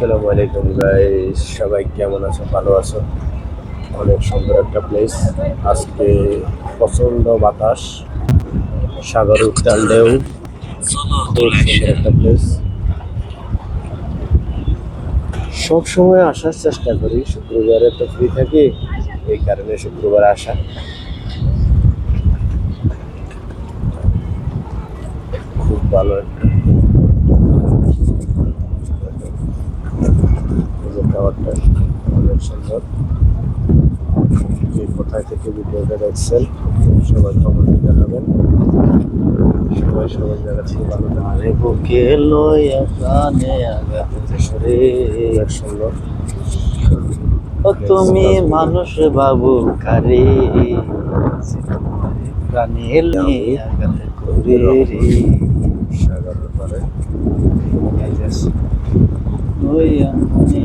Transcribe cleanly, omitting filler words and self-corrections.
আসসালামু আলাইকুম গাইস, সবাই কেমন আছো? ভালো আছো? অনেক সুন্দর একটা প্লেস। আজকে প্রচন্ড বাতাস, সাগর উত্তাল ঢেউ, খুব সুন্দর একটা প্লেস। সব সময় আসার চেষ্টা করি, শুক্রবারে তো ফ্রি থাকি, এই কারণে শুক্রবার আসা। খুব ভালো একটা টাওয়ারটা, অনেক সুন্দর। কে কোথায় থেকে ভিডিওটা দেখছেন সবাই কমেন্টে জানাবেন। সবাই সবার জায়গা থেকে ভালো থাকবে। বুকে লইয়া প্রাণে আঘাত সরে, অনেক সুন্দর। ও তুমি মানুষ বাবু কারে, প্রাণে লইয়া আঘাত করে রে, সাগরের পারে ওই আমি